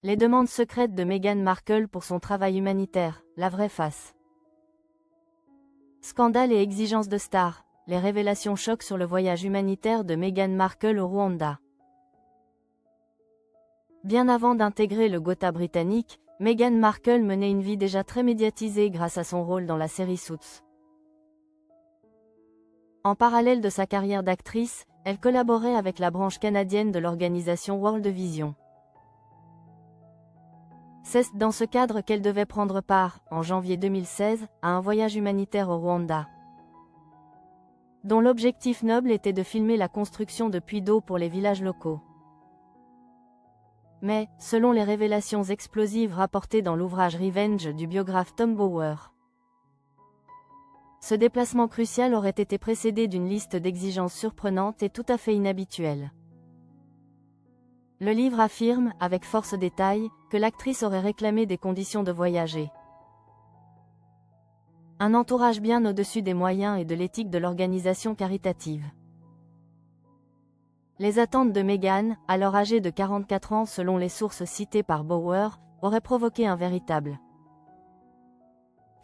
Les demandes secrètes de Meghan Markle pour son travail humanitaire, la vraie face. Scandale et exigences de star, les révélations choc sur le voyage humanitaire de Meghan Markle au Rwanda. Bien avant d'intégrer le Gotha britannique, Meghan Markle menait une vie déjà très médiatisée grâce à son rôle dans la série Suits. En parallèle de sa carrière d'actrice, elle collaborait avec la branche canadienne de l'organisation World Vision. C'est dans ce cadre qu'elle devait prendre part, en janvier 2016, à un voyage humanitaire au Rwanda, dont l'objectif noble était de filmer la construction de puits d'eau pour les villages locaux. Mais, selon les révélations explosives rapportées dans l'ouvrage Revenge du biographe Tom Bower, ce déplacement crucial aurait été précédé d'une liste d'exigences surprenantes et tout à fait inhabituelles. Le livre affirme, avec force détail, que l'actrice aurait réclamé des conditions de voyager, un entourage bien au-dessus des moyens et de l'éthique de l'organisation caritative. Les attentes de Meghan, alors âgée de 44 ans selon les sources citées par Bower, auraient provoqué un véritable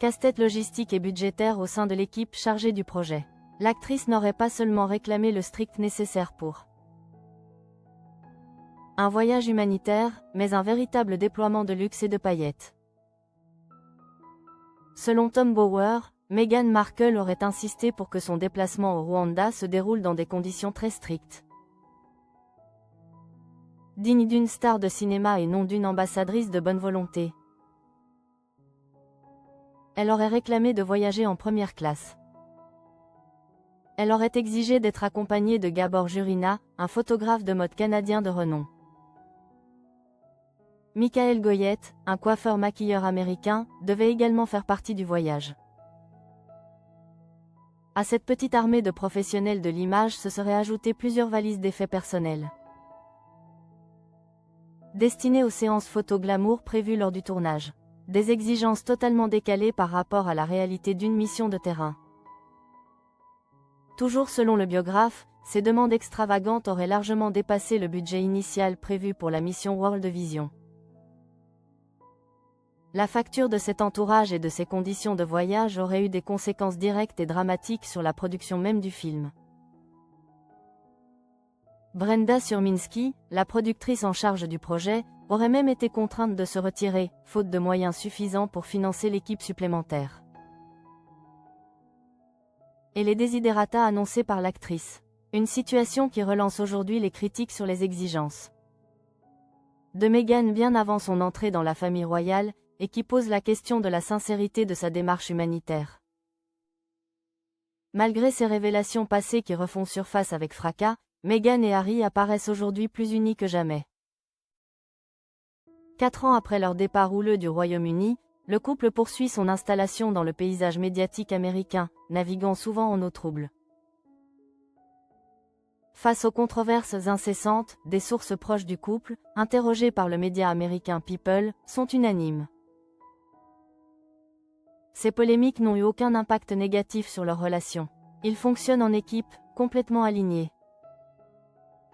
casse-tête logistique et budgétaire au sein de l'équipe chargée du projet. L'actrice n'aurait pas seulement réclamé le strict nécessaire pour un voyage humanitaire, mais un véritable déploiement de luxe et de paillettes. Selon Tom Bower, Meghan Markle aurait insisté pour que son déplacement au Rwanda se déroule dans des conditions très strictes, digne d'une star de cinéma et non d'une ambassadrice de bonne volonté. Elle aurait réclamé de voyager en première classe. Elle aurait exigé d'être accompagnée de Gabor Jurina, un photographe de mode canadien de renom. Michael Goyette, un coiffeur-maquilleur américain, devait également faire partie du voyage. À cette petite armée de professionnels de l'image se seraient ajoutées plusieurs valises d'effets personnels, destinées aux séances photo glamour prévues lors du tournage. Des exigences totalement décalées par rapport à la réalité d'une mission de terrain. Toujours selon le biographe, ces demandes extravagantes auraient largement dépassé le budget initial prévu pour la mission World Vision. La facture de cet entourage et de ses conditions de voyage aurait eu des conséquences directes et dramatiques sur la production même du film. Brenda Surminski, la productrice en charge du projet, aurait même été contrainte de se retirer, faute de moyens suffisants pour financer l'équipe supplémentaire. Et les desiderata annoncés par l'actrice. Une situation qui relance aujourd'hui les critiques sur les exigences de Meghan bien avant son entrée dans la famille royale, et qui pose la question de la sincérité de sa démarche humanitaire. Malgré ces révélations passées qui refont surface avec fracas, Meghan et Harry apparaissent aujourd'hui plus unis que jamais. 4 ans après leur départ houleux du Royaume-Uni, le couple poursuit son installation dans le paysage médiatique américain, naviguant souvent en eau trouble. Face aux controverses incessantes, des sources proches du couple, interrogées par le média américain People, sont unanimes. Ces polémiques n'ont eu aucun impact négatif sur leur relation. Ils fonctionnent en équipe, complètement alignés,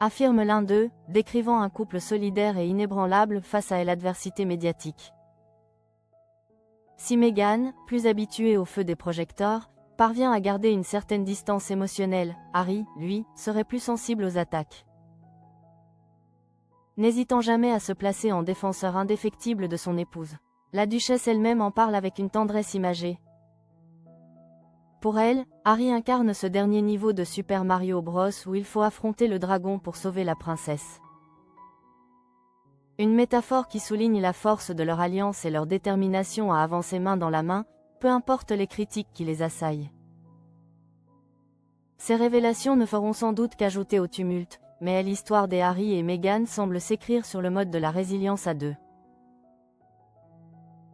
affirme l'un d'eux, décrivant un couple solidaire et inébranlable face à l'adversité médiatique. Si Meghan, plus habituée au feu des projecteurs, parvient à garder une certaine distance émotionnelle, Harry, lui, serait plus sensible aux attaques. N'hésitant jamais à se placer en défenseur indéfectible de son épouse. La duchesse elle-même en parle avec une tendresse imagée. Pour elle, Harry incarne ce dernier niveau de Super Mario Bros où il faut affronter le dragon pour sauver la princesse. Une métaphore qui souligne la force de leur alliance et leur détermination à avancer main dans la main, peu importe les critiques qui les assaillent. Ces révélations ne feront sans doute qu'ajouter au tumulte, mais l'histoire des Harry et Meghan semble s'écrire sur le mode de la résilience à deux.